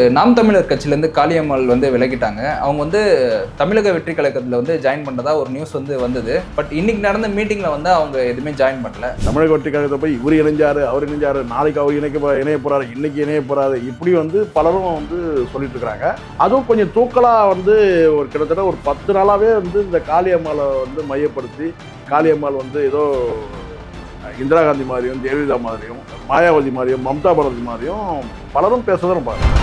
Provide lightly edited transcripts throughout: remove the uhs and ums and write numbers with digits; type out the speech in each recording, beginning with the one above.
நாம் தமிழர் கட்சியிலேருந்து காளியம்மாள் விலகிட்டாங்க. அவங்க தமிழக வெற்றி கழகத்தில் ஜாயின் பண்ணுறதா ஒரு நியூஸ் வந்தது. பட் இன்னைக்கு நடந்த மீட்டிங்கில் அவங்க எதுவுமே ஜாயின் பண்ணல. தமிழக வெற்றி கழகத்தை போய் இவர் இணைஞ்சாரு, அவர் இணைஞ்சாரு, நாளைக்கு அவர் இணைய போறாரு, இன்னைக்கு இணைய போறாரு, இப்படி பலரும் சொல்லிட்டு இருக்கிறாங்க. அதுவும் கொஞ்சம் தூக்கலாக ஒரு கிட்டத்தட்ட ஒரு 10 நாளாவே இந்த காளியம்மாளை மையப்படுத்தி காளியம்மாள் ஏதோ இந்திரா காந்தி மாதிரியும், ஜெயலலிதா மாதிரியும், மாயாவதி மாதிரியும், மம்தா பானர்ஜி மாதிரியும் பலரும் பேசுறதும் பாருங்க.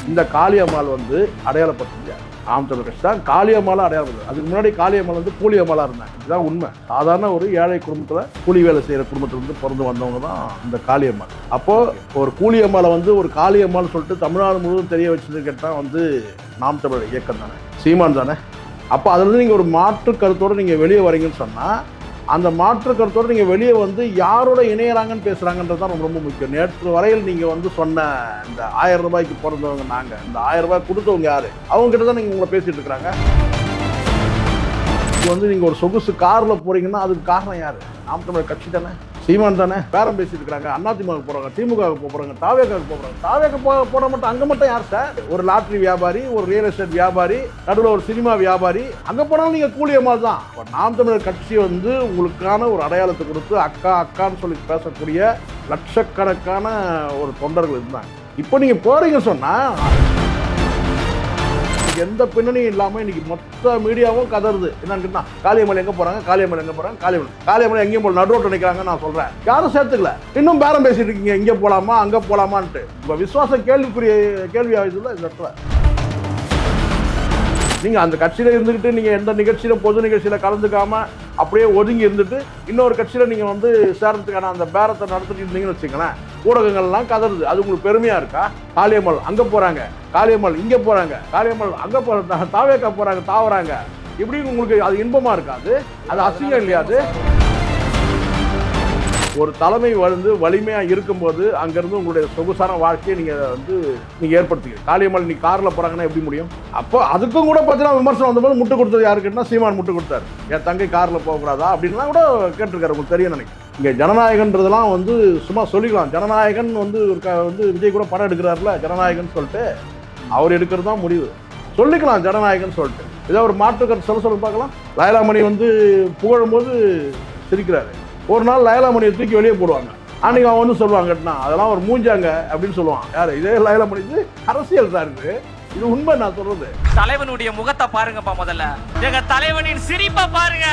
இந்த காளியம்மாள் அடையாளப்படுத்துங்க. நாம் தமிழர் கட்சி தான் காளியம்மாளை அடையாளப்படுது. அதுக்கு முன்னாடி காளியம்மாள் கூலியம்மாளா இருந்தாங்க. இதுதான் உண்மை. சாதாரண ஒரு ஏழை குடும்பத்தில் கூலி வேலை செய்கிற குடும்பத்திலிருந்து பிறந்து வந்தவங்க தான் இந்த காளியம்மாள். அப்போ ஒரு கூலியம்மாளை ஒரு காளியம்மாள்னு சொல்லிட்டு தமிழ்நாடு முழுவதும் தெரிய வச்சது கேட்டால் நாம் தமிழர் இயக்கம் தானே, சீமான் தானே. அப்போ அதுலேருந்து நீங்கள் ஒரு மாற்று கருத்தோடு நீங்கள் வெளியே வரீங்கன்னு சொன்னால், அந்த மாற்று கருத்தோடு நீங்கள் வெளியே யாரோட இணையறாங்கன்னு பேசுகிறாங்கன்றது தான் ரொம்ப ரொம்ப முக்கியம். நேற்று வரையில் நீங்கள் சொன்ன இந்த 1000 ரூபாய்க்கு பிறந்தவங்க நாங்கள், இந்த 1000 ரூபாய் கொடுத்தவங்க யார், அவங்ககிட்ட தான் நீங்கள் உங்களை பேசிகிட்டு இருக்கிறாங்க. நீங்கள் ஒரு சொகுசு காரில் போகிறீங்கன்னா அதுக்கு காரணம் யார்? நாம் தமிழர் கட்சி தானே, சீமான் தானே. பேரம் பேசிட்டு இருக்காங்க. அதிமுக போகிறாங்க, திமுக போகிறாங்க, தாவேக்காவுக்கு போகிறாங்க. தாவேக்க போட மட்டும் அங்கே மட்டும் யார் சார்? ஒரு லாட்ரி வியாபாரி, ஒரு ரியல் எஸ்டேட் வியாபாரி, நடுவில் ஒரு சினிமா வியாபாரி, அங்கே போனாலும் நீங்கள் கூலியம்மாள் தான். இப்போ நாம் தமிழர் கட்சி உங்களுக்கான ஒரு அடையாளத்தை கொடுத்து அக்கா அக்கான்னு சொல்லி பேசக்கூடிய லட்சக்கணக்கான ஒரு தொண்டர்கள் இருந்தாங்க. இப்போ நீங்கள் போறீங்க சொன்னால் எந்த பின்னணியும் இல்லாமல் இன்னைக்கு மொத்த மீடியாவும் கதறுது. என்னன்னு கேட்டா, காளியம்மாள் எங்கே போகிறாங்க, காளியம்மாள் எங்கே போகிறாங்க, காளியம்மாள் எங்கேயும் போல நடுரோட்டு நிற்கிறாங்க. நான் சொல்கிறேன், யாரும் சேர்த்துக்கல. இன்னும் பேரம் பேசிட்டு இருக்கீங்க, இங்கே போகலாமா அங்கே போகலாமான்ட்டு. இப்போ விசுவாசம் கேள்வி ஆகுதுல்ல இந்த இடத்துல. நீங்கள் அந்த கட்சியில் இருந்துக்கிட்டு நீங்கள் எந்த நிகழ்ச்சியில் பொது நிகழ்ச்சியில் கலந்துக்காமல் அப்படியே ஒதுங்கி இருந்துட்டு இன்னொரு கட்சியில் நீங்கள் சேர்றதுக்கான அந்த பேரத்தை நடத்திட்டு இருந்தீங்கன்னு வச்சுங்களேன், ஊடகங்கள்லாம் கதறுது. அது உங்களுக்கு பெருமையாக இருக்கா? காளியம்மாள் அங்கே போகிறாங்க, காளியம்மாள் இங்கே போகிறாங்க, காளியம்மாள் அங்கே போகிறாங்க, தாவேக்கா போகிறாங்க, தாவறாங்க, இப்படி உங்களுக்கு அது இன்பமாக இருக்காது? அது அசிங்கம் இல்லையா? அது ஒரு தலைமை வலிமையாக இருக்கும்போது அங்கேருந்து உங்களுடைய சொகுசான வாழ்க்கையை நீங்கள் ஏற்படுத்திக்கிறீங்க. காளியம்மாள் நீ காரில் போகிறாங்கன்னா எப்படி முடியும்? அப்போ அதுக்கும் கூட பார்த்தீங்கன்னா விமர்சனம் வந்தபோது முட்டு கொடுத்தது யாருக்குன்னா சீமான் முட்டு கொடுத்தாரு. என் தங்கை காரில் போகக்கூடாதா அப்படின்லாம் கூட கேட்டிருக்காரு. உங்களுக்கு தெரியும் நினைக்கிறேன். இங்கே ஜனநாயகன்றதெல்லாம் சும்மா சொல்லிக்கலாம். ஜனநாயகன் விஜய் கூட படம் எடுக்கிறாருல, ஜனநாயகன் சொல்லிட்டு அவர் எடுக்கிறது தான் முடிவு. சொல்லிக்கலாம் ஜனநாயகன் சொல்லிட்டு. ஏதோ ஒரு மாற்றுக்கருத்து சொல்ல பார்க்கலாம். லயலாமணி புகழும்போது சிரிக்கிறாரு. ஒரு நாள் லயலாமணியை தூக்கி வெளியே போடுவாங்க. அன்னைக்கு அவன் சொல்லுவாங்கன்னா அதெல்லாம் ஒரு மூஞ்சாங்க அப்படின்னு சொல்லுவான். யாரு? இதே லயலாமணி. அரசியல் தான் இது உண்மை. நான் சொல்றது, தலைவனுடைய முகத்தை பாருங்கப்பா, முதல்ல எங்க தலைவனின் சிரிப்பை பாருங்க.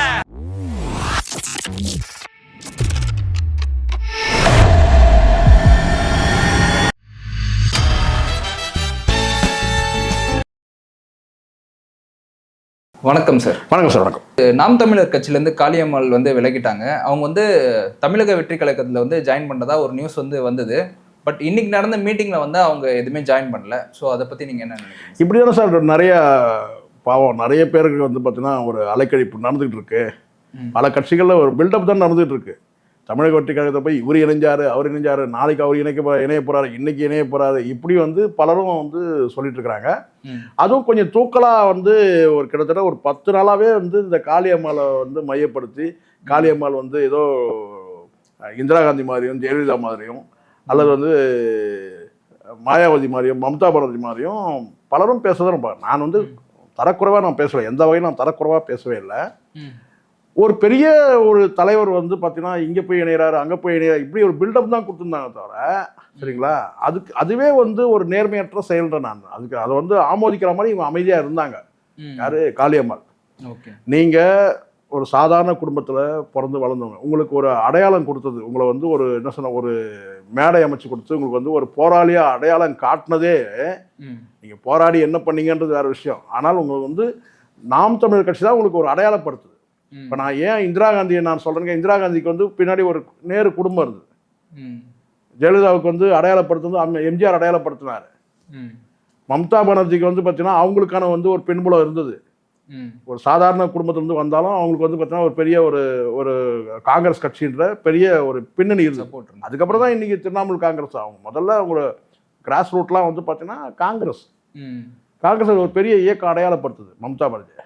வணக்கம் சார். வணக்கம் சார். வணக்கம். நாம் தமிழர் கட்சியிலேருந்து காளியம்மாள் விலகிட்டாங்க. அவங்க தமிழக வெற்றி கழகத்தில் ஜாயின் பண்ணுறதா ஒரு நியூஸ் வந்தது. பட் இன்னைக்கு நடந்த மீட்டிங்கில் அவங்க எதுவுமே ஜாயின் பண்ணல. ஸோ அதை பற்றி நீங்கள் என்ன நினைக்கிறீங்க? இப்படி தானே சார் நிறைய பாவம் நிறைய பேருக்கு பார்த்தீங்கன்னா ஒரு அலைக்கழிப்பு நடந்துகிட்டு இருக்கு. பல கட்சிகளில் ஒரு பில்டப் தான் நடந்துகிட்டு இருக்கு. தமிழக வெற்றி கழகத்தை போய் இவர் இணைஞ்சாரு, அவர் இணைஞ்சாரு, நாளைக்கு அவர் இணைய போறாரு, இன்னைக்கு இணைய போறாரு, இப்படி பலரும் சொல்லிட்டு இருக்கிறாங்க. அதுவும் கொஞ்சம் தூக்கலாக ஒரு கிட்டத்தட்ட ஒரு 10 நாளாவே இந்த காளியம்மாளை மையப்படுத்தி காளியம்மாள் ஏதோ இந்திரா காந்தி மாதிரியும், ஜெயலலிதா மாதிரியும், அல்லது மாயாவதி மாதிரியும், மம்தா பானர்ஜி மாதிரியும் பலரும் பேசுறதும் பாரு. நான் தரக்குறைவாக நான் பேசலை, எந்த வகையும் நான் தரக்குறைவாக பேசவே இல்லை. ஒரு பெரிய ஒரு தலைவர் பார்த்தீங்கன்னா இங்கே போய் இணைகிறாரு, அங்கே போய் இணைகிறார், இப்படி ஒரு பில்டப் தான் கொடுத்துருந்தாங்க தவிர, சரிங்களா, அதுவே ஒரு நேர்மையற்ற செயல்ற. நான் அதை ஆமோதிக்கிற மாதிரி இவங்க அமைதியாக இருந்தாங்க. யாரு? காளியம்மாள். நீங்கள் ஒரு சாதாரண குடும்பத்தில் பிறந்து வளர்ந்தவங்க, உங்களுக்கு ஒரு அடையாளம் கொடுத்தது, உங்களை ஒரு என்ன சொன்ன ஒரு மேடை அமைச்சு கொடுத்து உங்களுக்கு ஒரு போராளியாக அடையாளம் காட்டினதே, நீங்கள் போராடி என்ன பண்ணீங்கன்றது வேற விஷயம். ஆனால் உங்களுக்கு நாம் தமிழர் கட்சி தான் உங்களுக்கு ஒரு அடையாளப்படுத்துது. இப்போ நான் ஏன் இந்திரா காந்தியை நான் சொல்கிறேங்க, இந்திரா காந்திக்கு பின்னாடி ஒரு நேரு குடும்பம் இருந்தது. ஜெயலலிதாவுக்கு அடையாளப்படுத்துறது எம்ஜிஆர் அடையாளப்படுத்தினார். மம்தா பானர்ஜிக்கு பார்த்தீங்கன்னா அவங்களுக்கான ஒரு பெண்புலம் இருந்தது. ஒரு சாதாரண குடும்பத்திலிருந்து வந்தாலும் அவங்களுக்கு பார்த்தீங்கன்னா ஒரு பெரிய ஒரு காங்கிரஸ் கட்சின்ற பெரிய ஒரு பின்னணி இருந்தது. அதுக்கப்புறம் தான் இன்னைக்கு திரிணாமுல் காங்கிரஸ் ஆகும். முதல்ல அவங்க கிராஸ் ரூட்லாம் பார்த்தீங்கன்னா காங்கிரஸ் ஒரு பெரிய இயக்கம் அடையாளப்படுத்துது மம்தா பானர்ஜி.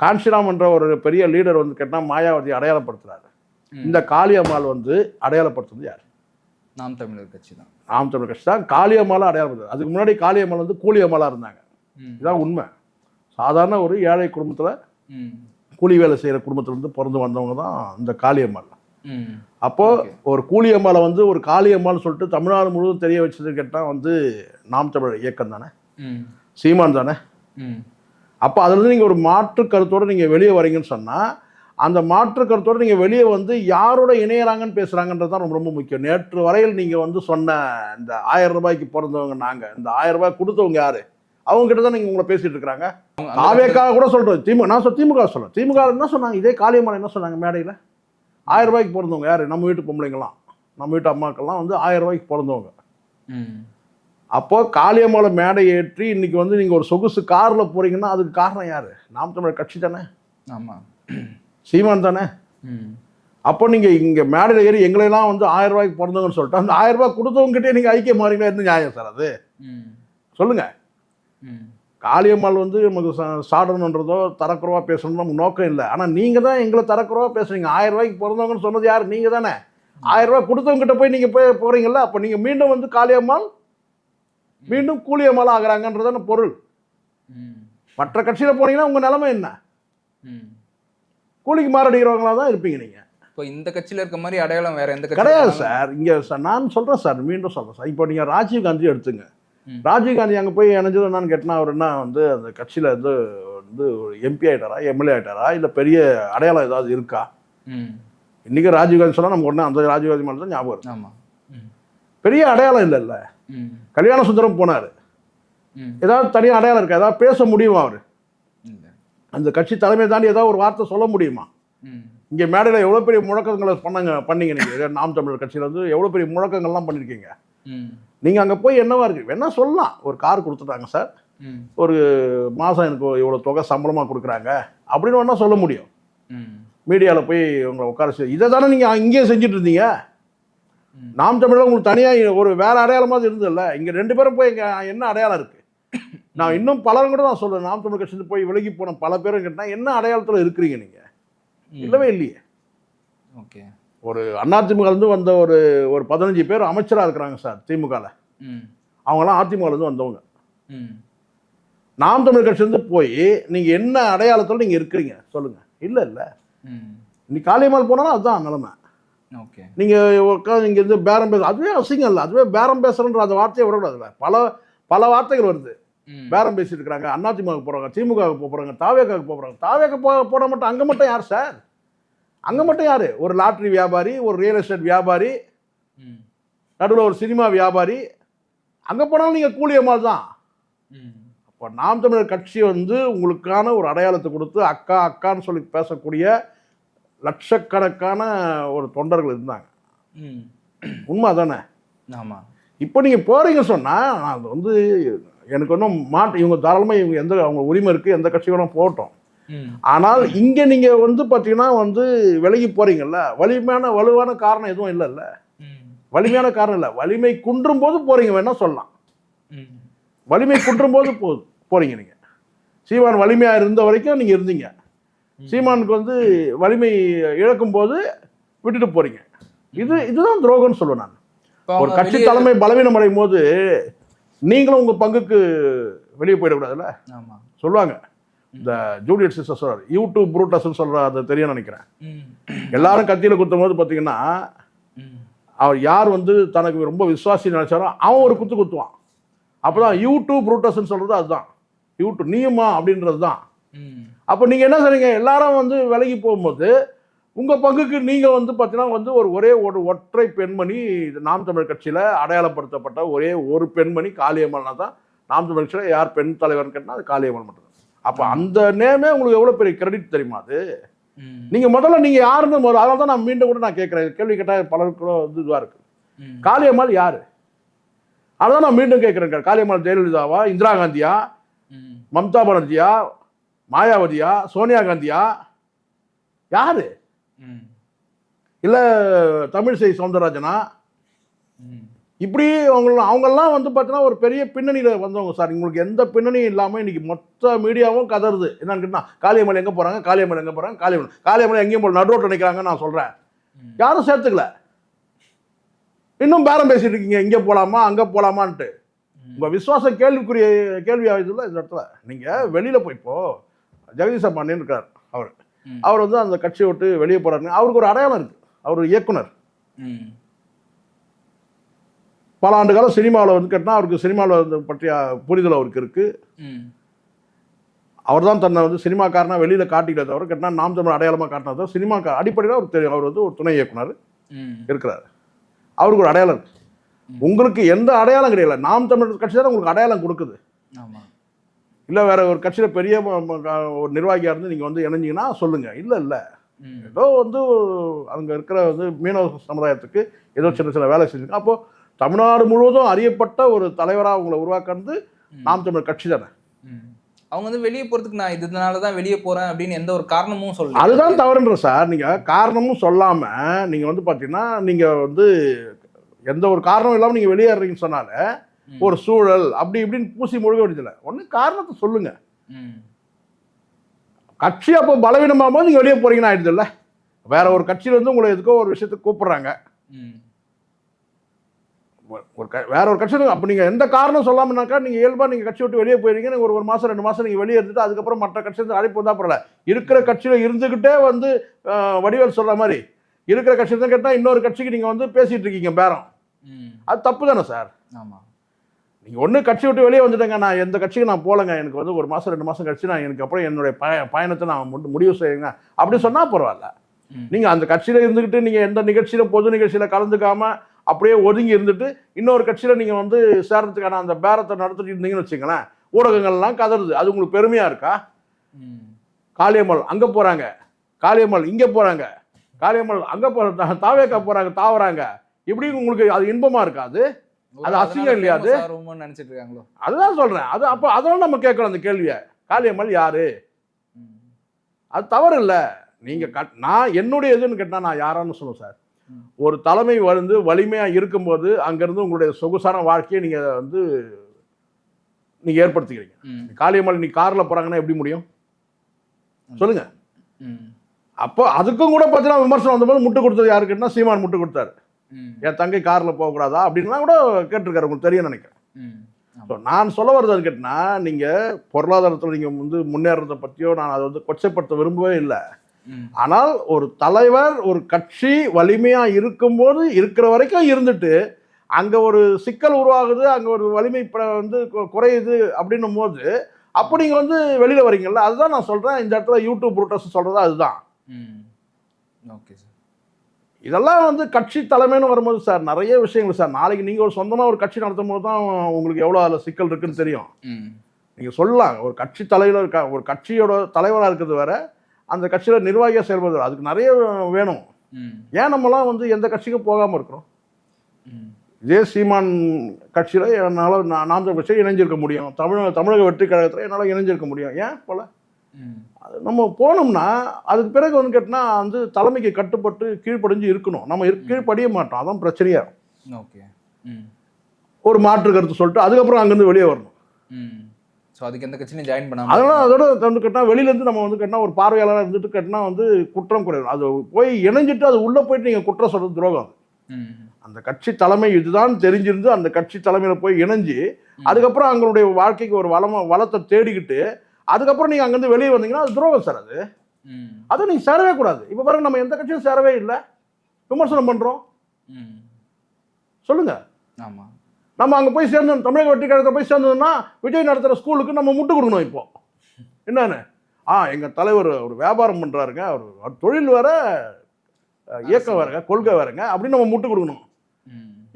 காஞ்சிராம் என்ற ஒரு பெரிய லீடர் கேட்டால் மாயாவதி அடையாளப்படுத்துறாரு. இந்த காளியம்மாள் அடையாளப்படுத்துறது யார்? நாம் தமிழர் கட்சி தான். நாம் தமிழர் கட்சி தான் காளியம்மாளை அடையாளப்படுது. அதுக்கு முன்னாடி காளியம்மாள் வந்து கூலியம்மாளாக இருந்தாங்க. இதுதான் உண்மை. சாதாரண ஒரு ஏழை குடும்பத்தில் கூலி வேலை செய்கிற குடும்பத்திலேருந்து பிறந்து வந்தவங்க தான் இந்த காளியம்மாள். அப்போது ஒரு கூலியம்மாளை வந்து ஒரு காளியம்மாள்னு சொல்லிட்டு தமிழ்நாடு முழுவதும் தெரிய வச்சது கேட்டால் வந்து நாம் தமிழர் இயக்கம் தானே, சீமான் தானே. அப்போ அதுலேருந்து நீங்கள் ஒரு மாற்று கருத்தோடு நீங்கள் வெளியே வரீங்கன்னு சொன்னால் அந்த மாற்று கருத்தோடு நீங்கள் வெளியே வந்து யாரோட இணையறாங்கன்னு பேசுகிறாங்கன்றது தான் ரொம்ப ரொம்ப முக்கியம். நேற்று வரையில் நீங்கள் வந்து சொன்ன இந்த 1000 ரூபாய்க்கு பிறந்தவங்க நாங்கள், இந்த 1000 ரூபாய் கொடுத்தவங்க யார், அவங்ககிட்ட தான் நீங்கள் உங்களை பேசிகிட்டு இருக்கிறாங்க. தாவேக்காக கூட சொல்கிறேன், நான் திமுக சொல்கிறேன். திமுக என்ன சொன்னாங்க, இதே காளியம்மாள் என்ன சொன்னாங்க மேடையில், 1000 ரூபாய்க்கு பிறந்தவங்க யார், நம்ம வீட்டு பொம்பளைங்களாம், நம்ம வீட்டு அம்மாக்கள்லாம் வந்து 1000 ரூபாய்க்கு பிறந்தவங்க. அப்போ காளியம்மாளை மேடை ஏற்றி இன்னைக்கு வந்து நீங்கள் ஒரு சொகுசு காரில் போகிறீங்கன்னா அதுக்கு காரணம் யார், நாம் தமிழர் கட்சி தானே. ஆமாம், சீமான் தானே. அப்போ நீங்கள் இங்கே மேடையில் ஏறி எங்களெல்லாம் வந்து 1000 ரூபாய்க்கு பிறந்தவங்கன்னு சொல்லிட்டு அந்த 1000 ரூபாய் கொடுத்தவங்ககிட்டே நீங்கள் ஐக்கிய மாறீங்களா, என்ன நியாயம் சார் அது, சொல்லுங்க. காளியம்மாள் வந்து நமக்கு சாடணுன்றதோ தரக்குறவா பேசணும்னு நமக்கு நோக்கம் இல்லை. ஆனால் நீங்கள் தான் எங்களை தரக்குறவா பேசுறீங்க. 1000 ரூபாய்க்கு பிறந்தவங்கன்னு சொன்னது யார், நீங்கள் தானே. 1000 ரூபாய் கொடுத்தவங்ககிட்ட போய் நீங்கள் போகிறீங்களா, அப்போ நீங்கள் மீண்டும் வந்து காளியம்மாள் மீண்டும் கூலியம்மாள் ஆகிறாங்கன்றதான பொருள். மற்ற கட்சியில் போனீங்கன்னா உங்கள் நிலைமை என்ன, கூலிக்கு மாரடிக்கிறவங்களா தான் இருப்பீங்க நீங்கள். இப்போ இந்த கட்சியில் இருக்க மாதிரி அடையாளம் வேற எந்த கட்சி கிடையாது சார். இங்கே நான் சொல்கிறேன் சார், மீண்டும் சொல்கிறேன் சார். இப்போ நீங்கள் ராஜீவ் காந்தி எடுத்துங்க. ராஜீவ் காந்தி அங்கே போய் இணைஞ்சது என்னன்னு கேட்டால் அவர் என்ன வந்து அந்த கட்சியில் வந்து ஒரு எம்பி ஆகிட்டாரா, எம்எல்ஏ ஆகிட்டாரா, இல்லை பெரிய அடையாளம் ஏதாவது இருக்கா? இன்றைக்கி ராஜீவ் காந்தி சொன்னால் நமக்கு ஒன்று அந்த ராஜீவ் காந்தி மாதிரி தான் ஞாபகம் இருக்கு. ஆமாம், பெரிய அடையாளம் இல்லைல்ல. கல்யாண சுந்தரம் போனார், ஏதாவது தனியாக அடையாளம் இருக்கா, ஏதாவது பேச முடியுமா அவர், அந்த கட்சி தலைமை தாண்டி ஏதாவது ஒரு வார்த்தை சொல்ல முடியுமா? இங்கே மேடையில் எவ்வளோ பெரிய முழக்கங்களை பண்ணீங்க நீங்கள், நாம் தமிழர் கட்சியில் வந்து எவ்வளோ பெரிய முழக்கங்கள்லாம் பண்ணியிருக்கீங்க. நீங்கள் அங்கே போய் என்னவா இருக்கு வேணா சொல்லலாம், ஒரு கார் கொடுத்துட்டாங்க சார், ஒரு மாதம் எனக்கு இவ்வளோ தொகை சம்பளமாக கொடுக்குறாங்க அப்படின்னு வேணா சொல்ல முடியும். மீடியாவில் போய் உங்களை உட்கார இதை தானே நீங்கள் இங்கேயே செஞ்சுட்டு இருந்தீங்க. நாம் தமிழர் உங்களுக்கு தனியாக ஒரு வேற அடையாளமாக இருந்ததில்ல. இங்கே 2 பேரும் போய் இங்கே என்ன அடையாளம் இருக்குது? நான் இன்னும் பலரும் கூட நான் சொல்லுவேன், நாம் தமிழர் கட்சியில் போய் விலகி போன பல பேரும் கேட்டால் என்ன அடையாளத்தில் இருக்கிறீங்க நீங்கள்? இல்லவே இல்லையே. ஓகே, ஒரு அதிமுகலேருந்து வந்த ஒரு 15 பேர் அமைச்சராக இருக்கிறாங்க சார் திமுகவில். அவங்களாம் அதிமுகலேருந்து வந்தவங்க. நாம் தமிழர் கட்சியிலேருந்து போய் நீங்கள் என்ன அடையாளத்தில் நீங்கள் இருக்கிறீங்க சொல்லுங்கள். இல்லை இல்லை, இன்னைக்கு காளியம்மாள் போனாலும் அதுதான் நிலைமை. ஓகே, நீங்கள் உட்காந்து இங்கே இருந்து பேரம் பேச, அதுவே அசிங்கம் இல்லை, அதுவே பேரம் பேசுகிறன்ற அந்த வார்த்தையை வரக்கூடாதுல்ல. பல வார்த்தைகள் வருது. பேரம் பேசிட்டு இருக்கிறாங்க, அதிமுக போகிறாங்க, திமுக போகிறாங்க, தாவேக்காவுக்கு போகிறாங்க. தாவேக்க போட மட்டும் அங்கே மட்டும் யார் சார், அங்கே மட்டும் யார்? ஒரு லாட்ரி வியாபாரி, ஒரு ரியல் எஸ்டேட் வியாபாரி, நடுவில் ஒரு சினிமா வியாபாரி, அங்கே போனாலும் நீங்கள் கூலியம்மாள் தான். அப்போ நாம் தமிழர் கட்சி வந்து உங்களுக்கான ஒரு அடையாளத்தை கொடுத்து அக்கா அக்கான்னு சொல்லி பேசக்கூடிய லட்சக்கணக்கான ஒரு தொண்டர்கள் இருந்தாங்க. உண்மை தானே? ஆமாம். இப்போ நீங்கள் போகிறீங்க சொன்னால் நான் அது வந்து எனக்கு ஒன்றும் இவங்க தாராளமாக இவங்க அவங்க உரிமை இருக்குது, எந்த கட்சி வேணும் போட்டோம். ஆனால் இங்கே நீங்கள் வந்து பார்த்தீங்கன்னா வந்து விலகி போகிறீங்கல்ல, வலுவான காரணம் எதுவும் இல்லைல்ல. வலிமையான காரணம் இல்லை, வலிமை குன்றும் போது போகிறீங்க வேணா சொல்லலாம். வலிமை குன்றும் போது போகிறீங்க நீங்கள். சீமான் வலிமையாக இருந்த வரைக்கும் நீங்கள் இருந்தீங்க. சீமானுக்கு வந்து வலிமை இழக்கும் போது விட்டுட்டு போகிறீங்க. இதுதான் துரோகம்னு சொல்லுவேன் நான். ஒரு கட்சி தலைமை பலவீனம் அடையும் போது நீங்களும் உங்கள் பங்குக்கு வெளியே போயிடக்கூடாதுல்ல. சொல்லுவாங்க, இந்த ஜூலியட் சீசர் சொல்றாரு, யூடியூப் ப்ரூட்டஸ்ன்னு சொல்கிற அது தெரியும் நினைக்கிறேன். எல்லாரும் கத்தியில் குத்தும் போது பார்த்தீங்கன்னா அவர் யார் வந்து தனக்கு ரொம்ப விசுவாசி நினைச்சாரோ அவன் ஒரு குத்துவான். அப்போதான் யூடியூப் ப்ரூட்டஸ்ன்னு சொல்கிறது அதுதான். யூடியூப் நீயுமா அப்படின்றது தான். அப்போ நீங்கள் என்ன செய்றீங்க, எல்லாரும் வந்து விலகி போகும்போது உங்கள் பங்குக்கு நீங்கள் வந்து பார்த்தீங்கன்னா வந்து ஒரே ஒற்றை பெண்மணி நாம் தமிழர் கட்சியில் அடையாளப்படுத்தப்பட்ட ஒரே ஒரு பெண்மணி காளியம்மாள்னா தான் நாம் தமிழர் கட்சியில் யார் பெண் தலைவர்னு கேட்டால் அது காளியம்மாள் மட்டும்தான். அப்போ அந்த நேமே உங்களுக்கு எவ்வளோ பெரிய கிரெடிட் தெரியுமா அது? நீங்கள் முதல்ல நீங்கள் யாருன்னு அதனால தான் நான் மீண்டும் கூட நான் கேட்குறேன், கேள்வி கேட்டால் பலருக்கு கூட வந்து இதுவாக இருக்குது. காளியம்மாள் யார்? அதான் நான் மீண்டும் கேட்குறேன். காளியம்மாள் ஜெயலலிதாவா, இந்திரா காந்தியா, மம்தா பானர்ஜியா, மாயாவதியா, சோனியா காந்தியா, யாரு? இல்லை தமிழிசை சவுந்தரராஜனா? இப்படி அவங்கெல்லாம் வந்து பார்த்தீங்கன்னா ஒரு பெரிய பின்னணியில் வந்தவங்க சார். உங்களுக்கு எந்த பின்னணியும் இல்லாமல் இன்னைக்கு மொத்த மீடியாவும் கதறுது. என்னன்னு கேட்டால் காளியம்மாள் எங்கே போகிறாங்க, காளியம்மாள் எங்கே போகிறாங்க, காளியம்மாள் எங்கேயும் போல் நடுரோட்டில் நிற்கிறாங்கன்னு நான் சொல்கிறேன். யாரும் சேர்த்துக்கல. இன்னும் பேரம் பேசிட்டு இருக்கீங்க, இங்கே போகலாமா அங்கே போகலாமான்ட்டு. உங்கள் விசுவாசம் கேள்வி ஆகுதுல்ல இந்த இடத்துல. நீங்கள் வெளியில் போய் இப்போ ஜெகதீஷ் பாண்டியன் இருக்கார், அவர் வந்து அந்த கட்சியை விட்டு வெளியே போறாருன்னு அவருக்கு ஒரு அடையாளம் இருக்கு. அவர் ஒரு இயக்குனர், பல ஆண்டு காலம் சினிமாவில் வந்து கேட்டால் அவருக்கு சினிமாவில் பற்றிய புரிதல் அவருக்கு இருக்கு. அவர் தான் தன்னை வந்து சினிமாக்காரனா வெளியில் காட்டிக்கிட்ட தவிர கேட்டால் நாம் தமிழ் அடையாளமாக காட்டினா தவிர சினிமா அடிப்படையில் அவருக்கு தெரியும். அவர் வந்து ஒரு துணை இயக்குனர் இருக்கிறார், அவருக்கு ஒரு அடையாளம் இருக்கு. உங்களுக்கு எந்த அடையாளம் கிடையாது. நாம் தமிழர் கட்சி தான் உங்களுக்கு அடையாளம் கொடுக்குது. இல்லை வேற ஒரு கட்சியில் பெரிய ஒரு நிர்வாகியாக இருந்து நீங்கள் வந்து இணைஞ்சிங்கன்னா சொல்லுங்கள். இல்லை ஏதோ வந்து அங்கே இருக்கிற வந்து மீனவ சமுதாயத்துக்கு ஏதோ சின்ன வேலை செஞ்சுங்க. அப்போது தமிழ்நாடு முழுவதும் அறியப்பட்ட ஒரு தலைவராக அவங்களை உருவாக்குறது நாம் தமிழர் கட்சி தானே. அவங்க வந்து வெளியே போகிறதுக்கு நான் இதனால தான் வெளியே போகிறேன் அப்படின்னு எந்த ஒரு காரணமும் சொல்லல. அதுதான் தவறுன்ற சார். நீங்கள் காரணமும் சொல்லாமல் நீங்கள் வந்து பார்த்தீங்கன்னா நீங்கள் வந்து எந்த ஒரு காரணமும் இல்லாமல் நீங்கள் வெளியேறீங்கன்னு சொன்னால ஒரு சூழல் அப்படி இப்படின்னு பூசி முழுக வேண்டியதில்லை. ஒன்று காரணத்தை சொல்லுங்க. கட்சி அப்போ பலவீனமாகும் போது நீங்கள் வெளியே போறீங்கன்னு ஆயிடுது இல்லை. வேற ஒரு கட்சியில இருந்து உங்களை எதுக்கோ ஒரு விஷயத்துக்கு கூப்பிடுறாங்க, வேற ஒரு கட்சி அப்போ நீங்கள் எந்த காரணம் சொல்லாமனாக்கா நீங்கள் இயல்பாக நீங்கள் கட்சி விட்டு வெளியே போயிருங்க. நீங்கள் ஒரு மாதம் 2 மாதம் நீங்கள் வெளியே இருந்துட்டு அதுக்கப்புறம் மற்ற கட்சியிலேருந்து அழைப்பு வந்தால் பரவாயில்ல. இருக்கிற கட்சியில் இருந்துக்கிட்டே வந்து வடிவேல் சொல்கிற மாதிரி இருக்கிற கட்சியில் தான் கேட்டால் இன்னொரு கட்சிக்கு நீங்கள் வந்து பேசிகிட்டு இருக்கீங்க பேரம். அது தப்பு தானே சார். ஆமாம், நீங்கள் ஒன்று கட்சி விட்டு வெளியே வந்துட்டேங்க, நான் எந்த கட்சிக்கு நான் போகலங்க, எனக்கு வந்து 1 மாதம் 2 மாதம் கழிச்சு நான் எனக்கு அப்புறம் என்னுடைய பயணத்தை நான் முடிவு செய்யுங்க அப்படி சொன்னால் பரவாயில்ல. நீங்கள் அந்த கட்சியில் இருந்துக்கிட்டு நீங்கள் எந்த நிகழ்ச்சியிலும் பொது நிகழ்ச்சியில் கலந்துக்காமல் அப்படியே ஒதுங்கி இருந்துட்டு இன்னொரு கட்சியில் நீங்கள் வந்து சேர்றதுக்கான அந்த பேரத்தை நடத்திட்டு இருந்தீங்கன்னு வச்சுங்களேன், ஊடகங்கள்லாம் கதறுது. அது உங்களுக்கு பெருமையாக இருக்கா? காளியம்மாள் அங்கே போகிறாங்க, காளியம்மாள் இங்கே போகிறாங்க, காளியம்மாள் அங்கே தாவேக்கா போகிறாங்க தாவறாங்க, இப்படி உங்களுக்கு அது இன்பமாக இருக்காது? அது அசிங்கம் இல்லையா? அது நினைச்சிட்டு இருக்காங்களோ? அதுதான் சொல்கிறேன். அது அப்போ அதெல்லாம் நம்ம கேட்கணும் அந்த கேள்வியை. காளியம்மாள் யாரு? அது தவறு இல்லை. நீங்கள் நான் என்னுடைய எதுன்னு கேட்டால் நான் யாரான்னு சொல்லுவேன் சார். ஒரு தலைமை வந்து வலிமையாக இருக்கும்போது அங்கேருந்து உங்களுடைய சொகுசான வாழ்க்கையை நீங்கள் வந்து நீங்கள் ஏற்படுத்திக்கிறீங்க. காளியம்மாள் நீ காரில் போகிறாங்கன்னா எப்படி முடியும் சொல்லுங்க? அப்போ அதுக்கும் கூட பார்த்தீங்கன்னா விமர்சனம் வந்தபோது முட்டு கொடுத்தது யாரு கேட்டால் சீமான் முட்டு கொடுத்தாரு. என் தங்கை காரில் போகக்கூடாதா அப்படின்லாம் கூட கேட்டிருக்காரு, உங்களுக்கு தெரியும் நினைக்கிறேன். ஸோ நான் சொல்ல வர்றது கேட்டினா, நீங்கள் பொருளாதாரத்தில் நீங்கள் வந்து முன்னேறதை பற்றியோ நான் அதை வந்து கொச்சைப்படுத்த விரும்பவே இல்லை. ஆனால் ஒரு தலைவர் ஒரு கட்சி வலிமையாக இருக்கும்போது இருக்கிற வரைக்கும் இருந்துட்டு அங்கே ஒரு சிக்கல் உருவாகுது, அங்கே ஒரு வலிமை வந்து குறையுது அப்படின்னும் போது அப்போ நீங்கள் வந்து வெளியில் வரீங்கல்ல, அதுதான் நான் சொல்கிறேன். இந்த இடத்துல யூடியூப் ப்ரூட்டஸ் சொல்கிறது அதுதான். Okay sir. இதெல்லாம் வந்து கட்சி தலைமைன்னு வரும்போது சார் நிறைய விஷயங்கள் சார். நாளைக்கு நீங்கள் ஒரு சொந்தமாக ஒரு கட்சி நடத்தும் போது தான் உங்களுக்கு எவ்வளோ அதில் சிக்கல் இருக்குன்னு தெரியும். நீங்கள் சொல்லலாம் ஒரு கட்சி தலைவர் இருக்கா, ஒரு கட்சியோட தலைவராக இருக்கிறது வேற, அந்த கட்சியில் நிர்வாகியாக செயல்படுறது அதுக்கு நிறைய வேணும். ஏன் நம்மலாம் வந்து எந்த கட்சிக்கும் போகாமல் இருக்கிறோம்? இதே சீமான் கட்சியில் என்னால் நாம் தமிழ் கட்சியில் இணைஞ்சிருக்க முடியும், தமிழக வெற்றி கழகத்தில் என்னால் இணைஞ்சிருக்க முடியும். ஏன் போல அது நம்ம போனோம்னா அதுக்கு பிறகு வந்து கேட்டினா வந்து தலைமைக்கு கட்டுப்பட்டு கீழ்ப்படிஞ்சு இருக்கணும். நம்ம கீழ்ப்படிய மாட்டோம், அதான் பிரச்சனையா. ஓகே, ஒரு மாற்று கருத்து சொல்லிட்டு அதுக்கப்புறம் அங்கேருந்து வெளியே வரணும். ஸோ அதுக்கு எந்த கட்சியும் ஜாயின் பண்ணாமல் அதெல்லாம் அதோட வந்து கேட்டால் வெளியிலேருந்து நம்ம வந்து கேட்டால் ஒரு பார்வையாளராக இருந்துட்டு கேட்டால் வந்து குற்றம் குறையும். அது போய் இணைஞ்சிட்டு அது உள்ளே போயிட்டு நீங்கள் குற்றம் சொல்கிறது துரோகம். அந்த கட்சி தலைமை இதுதான் தெரிஞ்சிருந்து அந்த கட்சி தலைமையில் போய் இணைஞ்சு அதுக்கப்புறம் அவங்களுடைய வாழ்க்கைக்கு ஒரு வளத்தை தேடிக்கிட்டு அதுக்கப்புறம் நீங்கள் அங்கேருந்து வெளியே வந்தீங்கன்னா அது துரோகம் சார். அது நீங்கள் சேரவே கூடாது. இப்போ பாருங்க, நம்ம எந்த கட்சியும் சேரவே இல்லை, விமர்சனம் பண்ணுறோம். சொல்லுங்க. ஆமாம், நம்ம அங்கே போய் சேர்ந்தோம், தமிழக வெற்றி கழகத்தை போய் சேர்ந்தோம்னா விஜய் நடத்துகிற ஸ்கூலுக்கு நம்ம முட்டு கொடுக்கணும். இப்போ என்னன்னு எங்கள் தலைவர் ஒரு வியாபாரம் பண்ணுறாருங்க, அவர் தொழில் வேற, இயக்கம் வேறங்க, கொள்கை வேறங்க அப்படின்னு நம்ம முட்டு கொடுக்கணும்.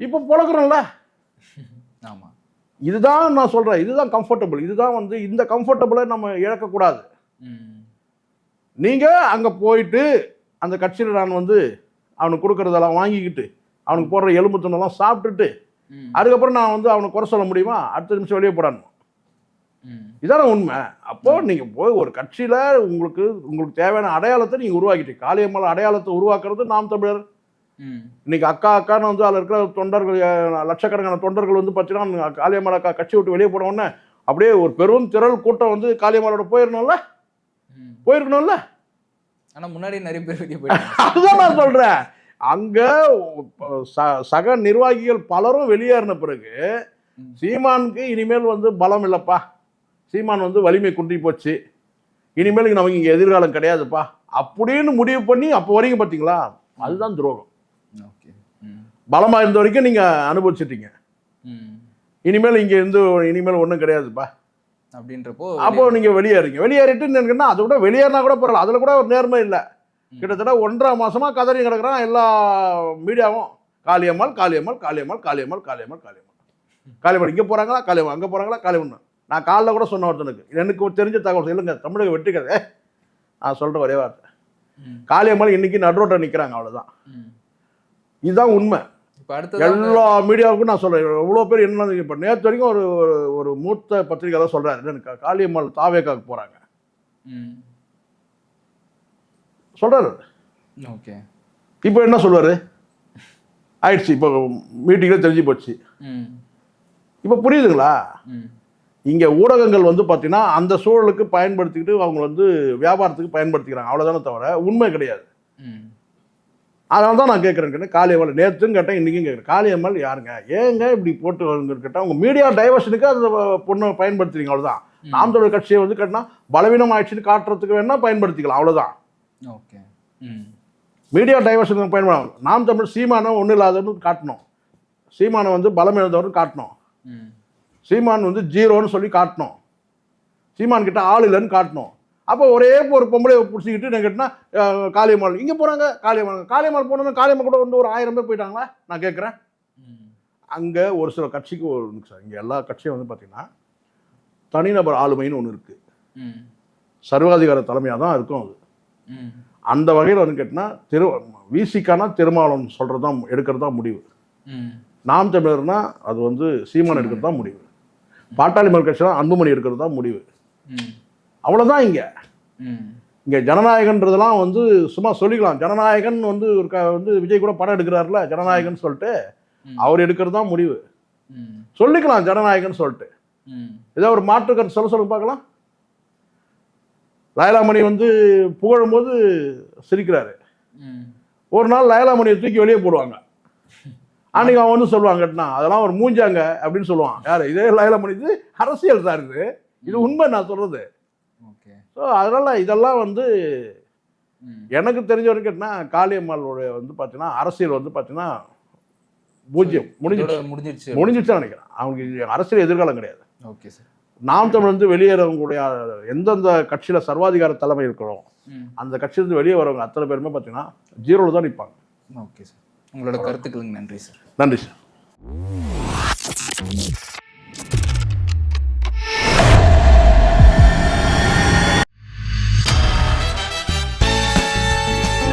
இப்போ பழக்கிறோம்ல. ஆமாம், இதுதான் நான் சொல்கிறேன், இதுதான் கம்ஃபர்டபுள். இதுதான் வந்து இந்த கம்ஃபர்டபுளை நம்ம இழக்கக்கூடாது. நீங்கள் அங்கே போயிட்டு அந்த கட்சியில் நான் வந்து அவனுக்கு கொடுக்குறதெல்லாம் வாங்கிக்கிட்டு அவனுக்கு போடுற எலும்பு துண்டெல்லாம் சாப்பிட்டுட்டு அதுக்கப்புறம் நான் வந்து அவனை குறை சொல்ல முடியுமா? அடுத்த நிமிஷம் வெளியே போடானும். இதான உண்மை. அப்போ நீங்கள் போய் ஒரு கட்சியில் உங்களுக்கு தேவையான அடையாளத்தை நீங்கள் உருவாக்கிட்டீங்க. காளியம்மாள் அடையாளத்தை உருவாக்குறது நாம் தமிழர். இன்னைக்கு அக்கான்னு வந்து அதில் இருக்கிற தொண்டர்கள், லட்சக்கணக்கான தொண்டர்கள் வந்து பார்த்தீங்கன்னா காளியம்மாள் அக்கா கட்சி விட்டு வெளியே போன உடனே அப்படியே ஒரு பெரும் திரள் கூட்டம் வந்து காளியம்மாளோட போயிருக்கணும்ல. ஆனால் முன்னாடி நிறைய பேர் வெளியே போயிட்டாங்க. அதுதான் நான் சொல்கிறேன். அங்கே சக நிர்வாகிகள் பலரும் வெளியேறின பிறகு சீமானுக்கு இனிமேல் வந்து பலம் இல்லைப்பா, சீமான் வந்து வலிமை குன்றி போச்சு, இனிமேல் நமக்கு இங்கே எதிர்காலம் கிடையாதுப்பா அப்படின்னு முடிவு பண்ணி அப்போ வரைக்கும் பார்த்தீங்களா, அதுதான் துரோகம். ஓகே. பலமாக இருந்த வரைக்கும் நீங்கள் அனுபவிச்சிட்டீங்க, இனிமேல் இங்கே இருந்து இனிமேல் ஒன்றும் கிடையாதுப்பா அப்படின்றப்போ அப்போ நீங்கள் வெளியேறீங்க. வெளியேறிட்டு என்னன்னா அதை விட வெளியேறினா கூட பரவாயில்ல, அதில் கூட ஒரு நேர்மை இல்லை. கிட்டத்தட்ட 1.5 மாசமா கதறி கிடக்குறான் எல்லா மீடியாவும், காளியம்மாள் காளியம்மாள் காளியம்மாள் காளியம்மாள் காளியம்மாள் காளியம்மாள் காளியம்மாள் இங்கே போகிறாங்களா, காளியம்மாள் அங்கே போகிறாங்களா, காளியம்மாள். நான் காலைல கூட சொன்ன ஒருத்தனுக்கு, எனக்கு தெரிஞ்ச தகவல் இல்லைங்க, தமிழக வெற்றி கதை நான் சொல்கிற ஒரே வார்த்தை, காளியம்மாள் இன்னைக்கு நடுரோட்டை நிற்கிறாங்க, அவ்வளோதான். இதுதான் உண்மை. எல்லா மீடியாவுக்கும் நான் சொல்கிறேன், எவ்வளோ பேர் என்ன. இப்போ நேற்று வரைக்கும் ஒரு ஒரு மூத்த பத்திரிகை தான் சொல்கிறாரு, எனக்கு காளியம்மாள் தாவேக்காவுக்கு போகிறாங்க சொல்கிறாரு. ஓகே. இப்போ என்ன சொல்வார், ஆயிடுச்சு, இப்போ மீட்டிங்கில் தெரிஞ்சு போச்சு. இப்போ புரியுதுங்களா, இங்கே ஊடகங்கள் வந்து பார்த்தீங்கன்னா அந்த சூழலுக்கு பயன்படுத்திக்கிட்டு அவங்க வந்து வியாபாரத்துக்கு பயன்படுத்திக்கிறாங்க, அவ்வளோதானே தவிர உண்மை கிடையாது. அதனால தான் நான் கேட்குறேன், காளியம்மாள் நேற்றுன்னு கேட்டேன், இன்றைக்கும் கேட்குறேன், காளியம்மாள் யாருங்க, ஏங்க இப்படி போட்டு வருங்க கேட்டால் உங்கள் மீடியா டைவர்ஷனுக்கு அந்த பொண்ணை பயன்படுத்துறீங்க, அவ்வளோதான். நாம் தமிழர் கட்சியை வந்து கேட்டால் பலவீனம் ஆயிடுச்சுன்னு காட்டுறதுக்கு வேணால் பயன்படுத்திக்கலாம், அவ்வளோதான். ஓகே. மீடியா டைவர்ஷனுக்கு பயன்படும். நாம் தமிழ் சீமானை ஒன்றும் இல்லாதவன்னு காட்டணும், சீமானை வந்து பலம் இழந்தவர்னு காட்டணும், சீமான் வந்து ஜீரோன்னு சொல்லி காட்டணும், சீமான் கிட்ட ஆள் இல்லைன்னு காட்டணும். அப்போ ஒரே ஒரு பொம்பளை பிடிச்சிக்கிட்டு நான் கேட்டினா காளியம்மாள் இங்கே போகிறாங்க, காளியம்மாள் போனோன்னா காளியம்மாள் கூட வந்து ஒரு 1000 பேர் போயிட்டாங்களா நான் கேட்குறேன். அங்கே ஒரு சில கட்சிக்கு ஒரு சார், இங்கே எல்லா கட்சியும் வந்து பார்த்திங்கன்னா தனிநபர் ஆளுமைன்னு ஒன்று இருக்குது, சர்வாதிகார தலைமையாக தான் இருக்கும் அது. அந்த வகையில் வந்து கேட்டினா விசிக்கானா திருமாவளவன் சொல்கிறது தான் எடுக்கிறது தான் முடிவு, நாம் தமிழர்னா அது வந்து சீமான் எடுக்கிறது தான் முடிவு, பாட்டாளி மக்கள் கட்சினா அன்புமணி எடுக்கிறது தான் முடிவு, அவ்வளோதான். இங்கே ஜனநாயகன்றதெல்லாம் வந்து சும்மா சொல்லிக்கலாம், ஜனநாயகன் வந்து வந்து விஜய் கூட படம் எடுக்கிறாருல ஜனநாயகன் சொல்லிட்டு, அவர் எடுக்கிறது தான் முடிவு சொல்லிக்கலாம் ஜனநாயகன் சொல்லிட்டு. ஏதோ ஒரு மாற்று கருத்து சொல்ல பார்க்கலாம். லயலாமணி வந்து புகழும்போது சிரிக்கிறாரு, ஒரு நாள் லயலாமணியை தூக்கி வெளியே போடுவாங்க, அன்னைக்கு அவன் வந்து சொல்லுவாங்கட்டா அதெல்லாம் ஒரு மூஞ்சாங்க அப்படின்னு சொல்லுவான். யார் இதே லயலாமணி, இது அரசியல் தான், இது உண்மை நான் சொல்றது. ஸோ அதனால் இதெல்லாம் வந்து எனக்கு தெரிஞ்ச வரைக்கும் கேட்டினா காளியம்மாளுடைய வந்து பார்த்தீங்கன்னா அரசியல் வந்து பார்த்தீங்கன்னா பூஜ்ஜியம் முடிஞ்சிடுச்சு நினைக்கிறேன். அவங்களுக்கு அரசியல் எதிர்காலம் கிடையாது. Okay sir. நாம் தமிழ் வந்து வெளியேறவங்களுடைய எந்தெந்த கட்சியில் சர்வாதிகார தலைமை இருக்கிறோம் அந்த கட்சியிலிருந்து வெளியே வரவங்க அத்தனை பேருமே பார்த்தீங்கன்னா ஜீரோவில் தான் நிற்பாங்க. ஓகே சார், உங்களோட கருத்துக்களுக்கு நன்றி சார். நன்றி சார்.